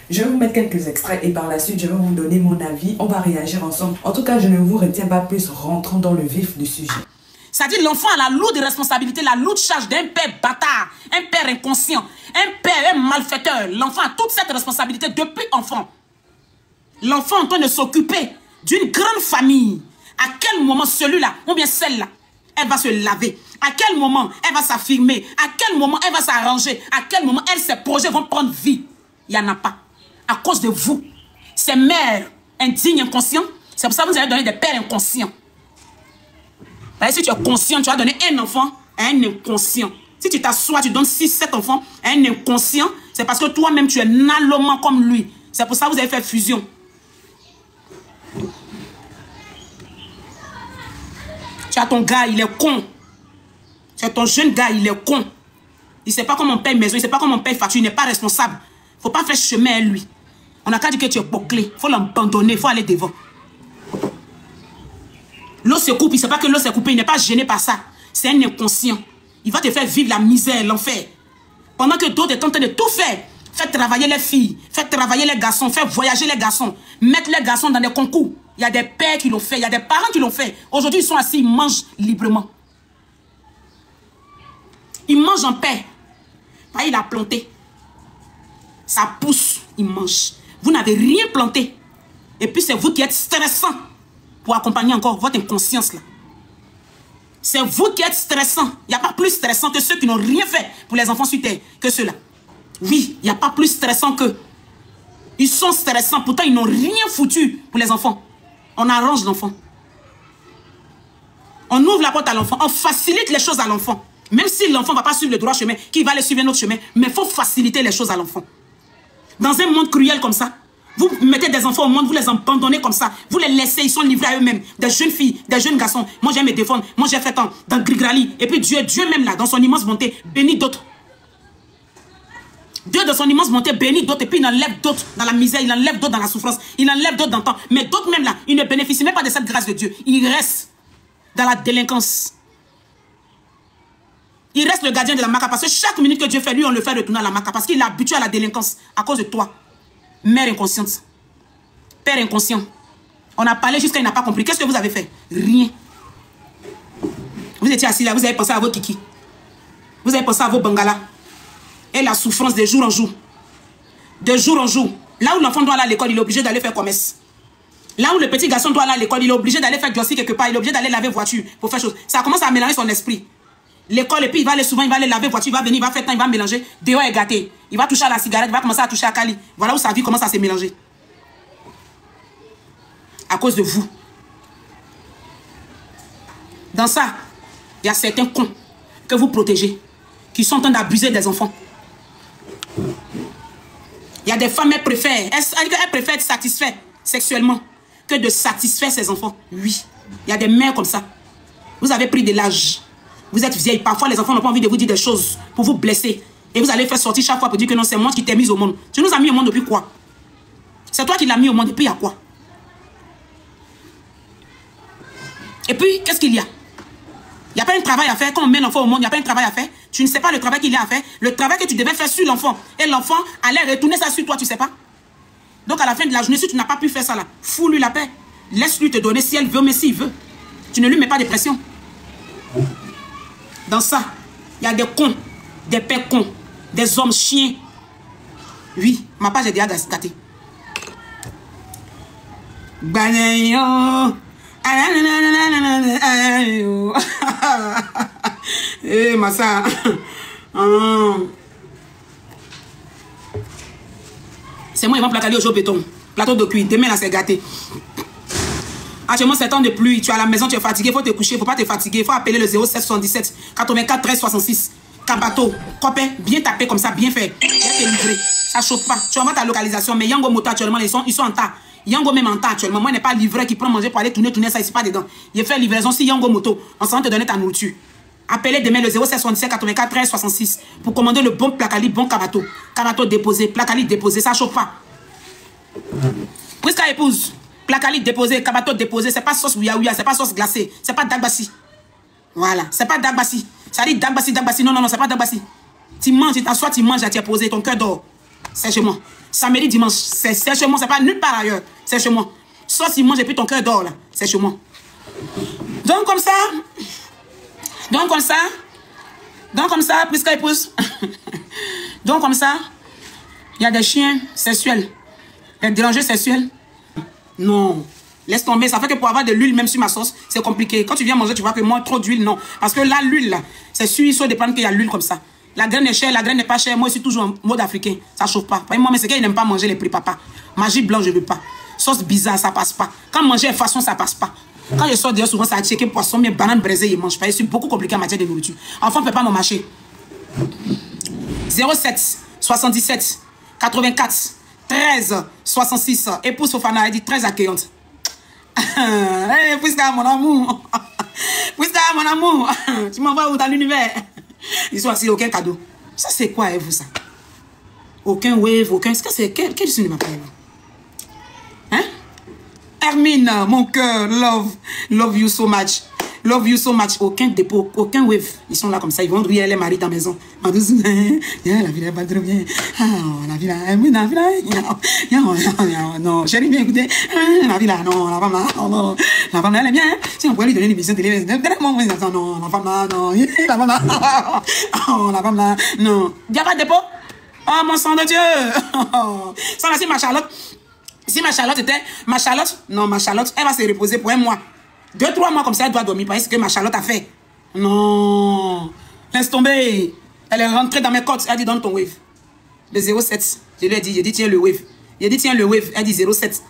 Je vais vous mettre quelques extraits et par la suite, je vais vous donner mon avis. On va réagir ensemble. En tout cas, je ne vous retiens pas plus, rentrons dans le vif du sujet. C'est-à-dire l'enfant a la lourde responsabilité, la lourde charge d'un père bâtard, un père inconscient, un père, un malfaiteur. L'enfant a toute cette responsabilité depuis enfant. L'enfant est en train de s'occuper d'une grande famille. À quel moment celui-là, ou bien celle-là, elle va se laver? À quel moment elle va s'affirmer? À quel moment elle va s'arranger? À quel moment ses projets vont prendre vie? Il n'y en a pas. À cause de vous. Ces mères indignes, inconscientes, c'est pour ça que vous avez donné des pères inconscients. Si tu es conscient, tu vas donner un enfant à un inconscient. Si tu t'assois, tu donnes 6, 7 enfants à un inconscient, c'est parce que toi-même tu es nallement comme lui. C'est pour ça que vous avez fait fusion. Tu as ton gars, il est con. Tu as ton jeune gars, il est con. Il ne sait pas comment on paye maison, il ne sait pas comment on paye facture, il n'est pas responsable. Il ne faut pas faire chemin à lui. On n'a qu'à dire que tu es bouclé. Il faut l'abandonner, il faut aller devant. L'eau se coupe, il ne sait pas que l'eau s'est coupée, il n'est pas gêné par ça. C'est un inconscient. Il va te faire vivre la misère, l'enfer. Pendant que d'autres sont en train de tout faire. Faites travailler les filles, faites travailler les garçons, faites voyager les garçons, mettre les garçons dans des concours. Il y a des pères qui l'ont fait, il y a des parents qui l'ont fait. Aujourd'hui, ils sont assis, ils mangent librement. Ils mangent en paix. Il a planté. Ça pousse, il mange. Vous n'avez rien planté. Et puis c'est vous qui êtes stressant pour accompagner encore votre inconscience là. C'est vous qui êtes stressant. Il n'y a pas plus stressant que ceux qui n'ont rien fait pour les enfants sur terre que ceux-là. Oui, il n'y a pas plus stressant qu'eux. Ils sont stressants, pourtant ils n'ont rien foutu pour les enfants. On arrange l'enfant. On ouvre la porte à l'enfant, on facilite les choses à l'enfant. Même si l'enfant ne va pas suivre le droit chemin, qu'il va aller suivre un autre chemin, mais il faut faciliter les choses à l'enfant. Dans un monde cruel comme ça, vous mettez des enfants au monde, vous les abandonnez comme ça, vous les laissez, ils sont livrés à eux-mêmes. Des jeunes filles, des jeunes garçons. Moi, j'aime me défendre. Moi, j'ai fait tant dans Grigrali. Et puis Dieu même là, dans son immense bonté, bénit d'autres. Dieu, dans son immense bonté, bénit d'autres. Et puis il enlève d'autres dans la misère, il enlève d'autres dans la souffrance, il enlève d'autres dans le temps. Mais d'autres même là, ils ne bénéficient même pas de cette grâce de Dieu. Ils restent dans la délinquance. Il reste le gardien de la maca parce que chaque minute que Dieu fait, lui, on le fait retourner à la maca parce qu'il est habitué à la délinquance à cause de toi. Mère inconsciente. Père inconscient. On a parlé jusqu'à il n'a pas compris. Qu'est-ce que vous avez fait? Rien. Vous étiez assis là, vous avez pensé à vos kiki. Vous avez pensé à vos bangalas. Et la souffrance de jour en jour. De jour en jour. Là où l'enfant doit aller à l'école, il est obligé d'aller faire commerce. Là où le petit garçon doit aller à l'école, il est obligé d'aller faire jossi quelque part. Il est obligé d'aller laver voiture pour faire chose. Ça commence à mélanger son esprit. L'école, et puis il va aller souvent, il va aller laver voiture, il va venir, il va faire temps, il va mélanger. Dehors est gâté. Il va toucher à la cigarette, il va commencer à toucher à Kali. Voilà où sa vie commence à se mélanger. À cause de vous. Dans ça, il y a certains cons que vous protégez, qui sont en train d'abuser des enfants. Il y a des femmes, elles préfèrent être satisfaites sexuellement que de satisfaire ses enfants. Oui. Il y a des mères comme ça. Vous avez pris de l'âge. Vous êtes vieille. Parfois, les enfants n'ont pas envie de vous dire des choses pour vous blesser. Et vous allez faire sortir chaque fois pour dire que non, c'est moi qui t'ai mis au monde. Tu nous as mis au monde depuis quoi? C'est toi qui l'as mis au monde depuis à quoi? Et puis, qu'est-ce qu'il y a? Il n'y a pas un travail à faire. Quand on met l'enfant au monde, il n'y a pas un travail à faire. Tu ne sais pas le travail qu'il y a à faire. Le travail que tu devais faire sur l'enfant. Et l'enfant allait retourner ça sur toi, tu ne sais pas. Donc, à la fin de la journée, si tu n'as pas pu faire ça là, fous-lui la paix. Laisse-lui te donner si elle veut, mais s'il veut. Tu ne lui mets pas de pression. Dans ça, il y a des cons, des pères cons, des hommes chiens. Oui, ma page est déjà gâtée. Eh, Massa. C'est moi, ils vont placaler au jour béton. Plateau de cuir. Demain, là, c'est gâté. Actuellement, c'est temps de pluie. Tu es à la maison, tu es fatigué. Il faut te coucher. Il ne faut pas te fatiguer. Il faut appeler le 0777 84 13 66. Kabato, copain, bien tapé comme ça, bien fait. Bien te livrer. Ça ne chauffe pas. Tu envoies ta localisation. Mais Yango Moto, actuellement, ils sont en tas. Yango même en tas actuellement. Moi, je n'ai pas livreur qui prend manger pour aller tourner ça ici, pas dedans. Il fait livraison si Yango Moto. On s'en va te donner ta nourriture. Appelez demain le 0777 84 13 66 pour commander le bon placali, bon Kabato. Kabato déposé, placali déposé, ça ne chauffe pas. Prisca épouse. Placali déposé, Kabato déposé, c'est pas sauce ouya ouya, c'est pas sauce glacée, c'est pas dagbassi. Voilà, c'est pas dagbassi. Ça dit dagbassi, non, c'est pas dagbassi. Tu manges, tu t'assois, tu manges, tu es posé, ton cœur dort. C'est chez moi. Samedi, dimanche, c'est chez moi, c'est pas nulle part ailleurs. C'est chez moi. Sauf si mange et puis ton cœur dort là. C'est chez moi. Donc comme ça. Donc comme ça. Donc comme ça, puisqu'il épouse. Donc comme ça, il y a des chiens sexuels. Des dérangeurs sexuels. Non. Laisse tomber. Ça fait que pour avoir de l'huile même sur ma sauce, c'est compliqué. Quand tu viens manger, tu vois que moi, trop d'huile, non. Parce que là, l'huile, là, c'est sûr, il faut dépendre qu'il y a l'huile comme ça. La graine est chère, la graine n'est pas chère. Moi, je suis toujours en mode africain. Ça chauffe pas. Moi, mais c'est qu'il n'aime pas manger les prix papa. Magie blanche, je veux pas. Sauce bizarre, ça passe pas. Quand manger façon, ça passe pas. Quand je sors dehors, souvent, ça a checké poisson, mais banane braisée, il mange pas. Je suis beaucoup compliqué en matière de nourriture. Enfant, ne peut pas m'en mâcher. 07 77 84 13 66. Épouse Fofana, elle dit très accueillante. Hey, Prisca, mon amour. Prisca, mon amour. Tu m'envoies où dans l'univers? Ils sont assis, aucun cadeau. Ça, c'est quoi, vous, ça? Aucun wave, aucun... Quel signe m'a parlé? Hein? Hermine, mon cœur, love you so much. Love you so much. Aucun dépôt, aucun wave. Ils sont là comme ça, ils vont briller les maris dans la maison. En douce, la vie n'est pas trop bien. La vie là, non, chérie, bien écoutez. La vie là, non, la femme là, non, la femme là, elle est bien. Si on pourrait lui donner une émission télé, non, la femme là, non, la femme là, oh, la femme là, non. Il n'y a pas de dépôt? Oh, mon sang de Dieu. Ça là, si ma Charlotte était, non, ma Charlotte, elle va se reposer pour un mois. 2-3 mois comme ça, elle doit dormir. Parce que ma Charlotte a fait. Non. Laisse tomber. Elle est rentrée dans mes côtes. Elle dit, donne ton wave. Le 07. Je lui ai dit, tiens le wave. Il a dit, tiens le wave. Elle dit 07.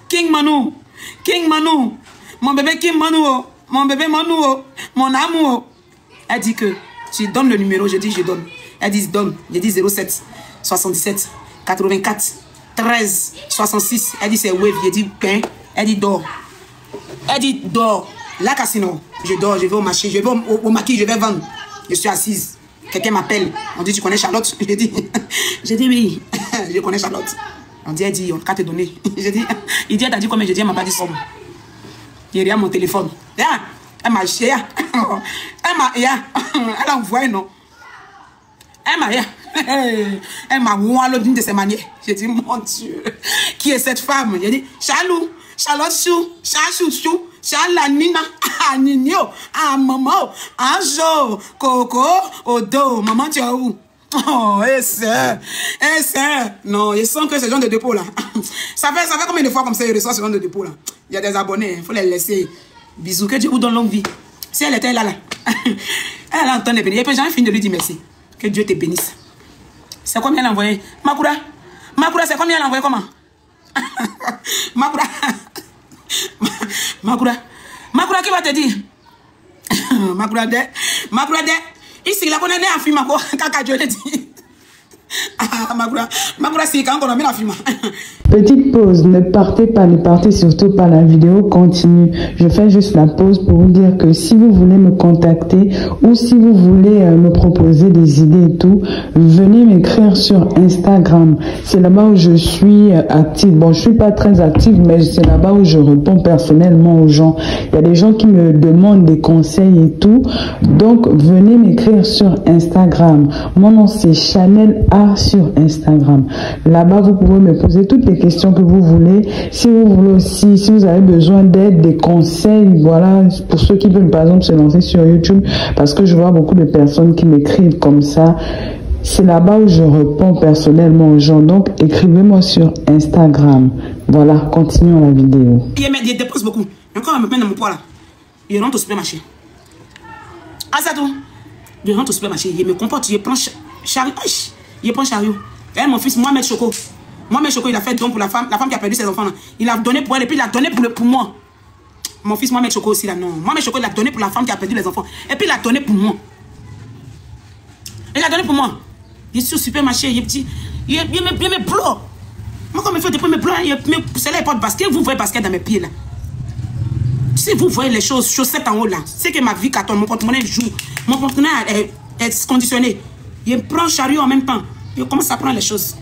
King Manu. King Manu. Mon bébé King Manu. Mon bébé Manu. Mon amour. Elle dit que tu donnes le numéro. Je dis, je donne. Elle dit, donne. Je dis 07 77 84 13 66. Elle dit, c'est wave. Je dis, ben. Elle dit, dors. Elle dit, dors. Là, Cassino, je dors, je vais au marché, je vais au maquis, je vais vendre. Je suis assise. Quelqu'un m'appelle. On dit, tu connais Charlotte? Je dis, oui, je connais Charlotte. On dit, elle dit, on va te donner. Je dis, il dit, elle t'a dit combien? Je dis, elle m'a pas dit somme. Il y a mon téléphone. Elle m'a chié. Elle a envoyé, non. Elle m'a oué d'une de ses manières. J'ai dit, mon Dieu, qui est cette femme? J'ai dit, Charlou. Charlotte Chou, Chou, Chalanina, Nino, Maman, Anjo, Coco, Odo, maman, tu es où? Oh, sœur. Non, je sens que ce genre de dépôt là. Ça fait combien de fois comme ça, il reçoit ce genre de dépôt là? Il y a des abonnés, il faut les laisser. Bisous, que Dieu vous donne longue vie. Si elle était là, elle a entendu bénir. Et puis j'ai fini de lui dire merci. Que Dieu te bénisse. C'est combien elle a envoyé? Makura, c'est combien elle a envoyé comment? Makura qui va te dire? Makura de ici la connaît en film encore kaka Dieu le dit. Makura si quand on a mis la film. Petite pause, ne partez surtout pas, la vidéo continue. Je fais juste la pause pour vous dire que si vous voulez me contacter ou si vous voulez me proposer des idées et tout, venez m'écrire sur Instagram. C'est là-bas où je suis active. Bon, je suis pas très active, mais c'est là-bas où je réponds personnellement aux gens. Il y a des gens qui me demandent des conseils et tout. Donc, venez m'écrire sur Instagram. Mon nom, c'est Chanel A sur Instagram. Là-bas, vous pouvez me poser toutes les questions que vous voulez. Si vous voulez aussi, si vous avez besoin d'aide, des conseils, voilà, pour ceux qui veulent par exemple se lancer sur YouTube, parce que je vois beaucoup de personnes qui m'écrivent comme ça. C'est là-bas où je réponds personnellement aux gens. Donc, écrivez-moi sur Instagram. Voilà, continuons la vidéo. Il dépense beaucoup. Encore un peu dans mon poids là. Il rentre au supermarché. Ah, ça tout. Il rentre au supermarché. Il me comporte. Il prend chariot. Il prend chariot. Et mon fils, Mohamed Choco. Mohamed Choco, il a fait don pour la femme qui a perdu ses enfants là. Il a donné pour elle et puis il a donné pour moi. Mon fils Mohamed Choco aussi là, non. Mohamed Choco, il a donné pour la femme qui a perdu les enfants. Et puis il a donné pour moi. Il a donné pour moi. Il est sur le supermarché, il est petit. Il me bloque. Moi, quand il fait des premiers blancs, c'est là, il porte basket. Vous voyez basket dans mes pieds là. Si vous voyez les choses, chaussettes en haut là, c'est que ma vie cartonne, mon porte-monnaie joue. Mon porte-monnaie est conditionné. Il prend chariot en même temps. Il commence à prendre les choses.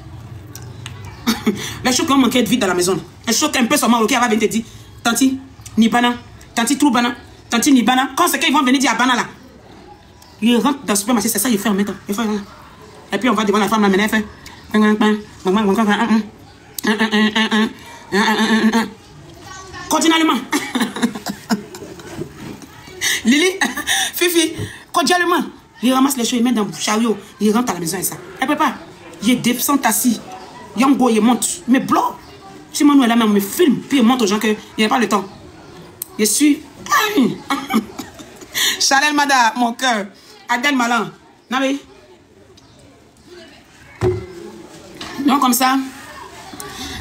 Les choses qui ont manqué de vie dans la maison. Les choses qu'un peu seulement, elle va venir te dire, tanti, ni bana, tanti trou bana, tanti ni bana. Quand c'est qu'ils vont venir dire à bana là, il rentre dans le supermarché, c'est ça, il fait en même temps. Et puis on va devant la femme, la ménage, fait. Cordialement. Lily, Fifi, cordialement. Il ramasse les choses, il met dans le chariot, il rentre à la maison et ça. Elle peut pas. Il descend assis. Yango, il monte. Mais blanc. Si moi, nous, elle a même me filme, puis il montre aux gens qu'il n'y a pas le temps. Je suis. Chanel Mada, mon cœur. Adèle Malin. Non, mais. Donc, comme ça,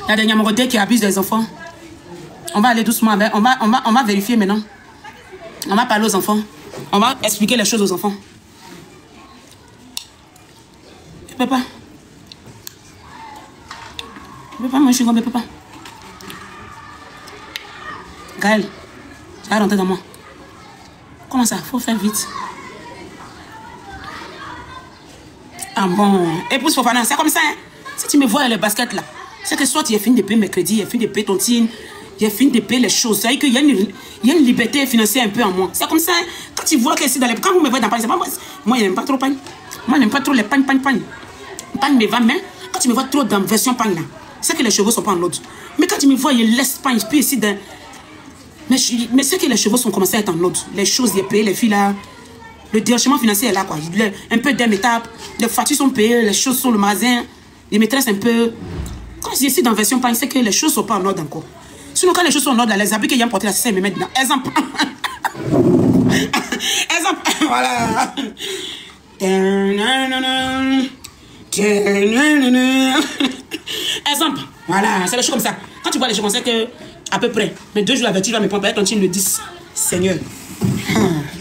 la dernière moralité qui abuse des enfants. On va aller doucement avec. On va vérifier maintenant. On va parler aux enfants. On va expliquer les choses aux enfants. Je peux pas. Je peux pas, moi je suis comme je peux pas. Gaël, tu vas rentrer dans moi. Comment ça? Faut faire vite. Ah bon. Épouse Fofana, c'est comme ça. Hein? Si tu me vois dans les baskets là, c'est que soit tu as fini de payer mes crédits, tu as fini de payer ton tine, tu as fini de payer les choses. C'est-à-dire qu'il y a une liberté financière un peu en moi. C'est comme ça. Hein? Quand tu vois que c'est dans les. Quand vous me voyez dans pagne, c'est pas moi. Moi, je n'aime pas trop pagne. Moi, je n'aime pas trop les pagne. Pagne me va, mais quand tu me vois trop dans la version pagne là, c'est que les chevaux sont pas en ordre. Mais quand tu me vois, il laisse pagne, puis ici dans. Mais c'est que les chevaux sont commencés à être en ordre. Les choses, il est payé, les filles là. Le déhanchement financier est là, quoi. Un peu d'étape. Les factures sont payées, les choses sont le magasin. Les maîtresses un peu. Quand je dis ici dans la version pagne, c'est que les choses sont pas en ordre encore. Sinon, quand les choses sont en ordre, là, les habits qu'il y a porté là, c'est ça, ils me mettent dedans. Exemple. Exemple. Voilà. Exemple. Voilà, c'est les choses comme ça. Quand tu vois les choses, on sait que, à peu près, mais 2 jours avec tu vas me prendre, quand il le 10. Seigneur.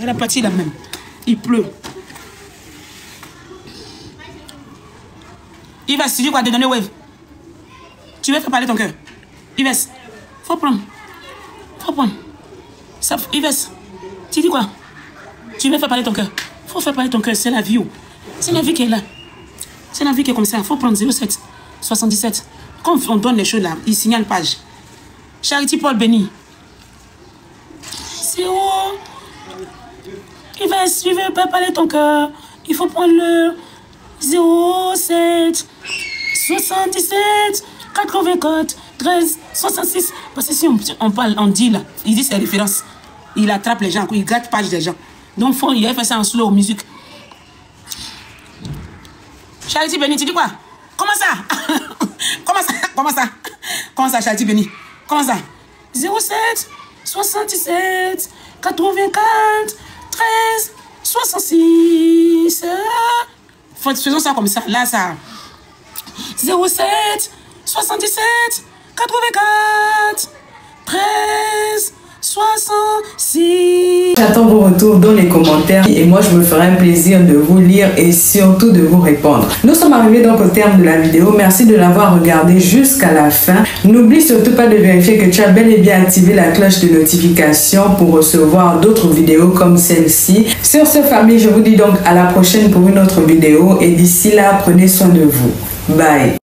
Elle a parti là même. Il pleut. Yves, tu dis quoi de donner wave? Tu veux faire parler ton cœur? Yves, faut prendre. Faut prendre. Ça, Yves, tu dis quoi? Tu veux faire parler ton cœur? Faut faire parler ton cœur, c'est la vie. C'est la vie qui est là. C'est la vie qui est comme ça. Faut prendre 07 77. Quand on donne les choses là, il signale page. Charity Paul Béni. C'est où? Yves, tu veux pas parler ton cœur? Il faut prendre le 07 77 84 13 66. Parce que si on parle, on dit là, il dit ses références. Il attrape les gens, il gratte page des gens. Donc il a fait ça en slow musique. Charity Béni, tu dis quoi? Comment ça? Comment ça, Charity Béni? Comment ça? 07 77 84 13 66. Faisons ça comme ça. Là, ça. 07 77 84 13 66. J'attends vos retours dans les commentaires et moi je me ferai un plaisir de vous lire et surtout de vous répondre. Nous sommes arrivés donc au terme de la vidéo. Merci de l'avoir regardé jusqu'à la fin. N'oublie surtout pas de vérifier que tu as bel et bien activé la cloche de notification pour recevoir d'autres vidéos comme celle-ci. Sur ce, famille, je vous dis donc à la prochaine pour une autre vidéo et d'ici là, prenez soin de vous. Bye.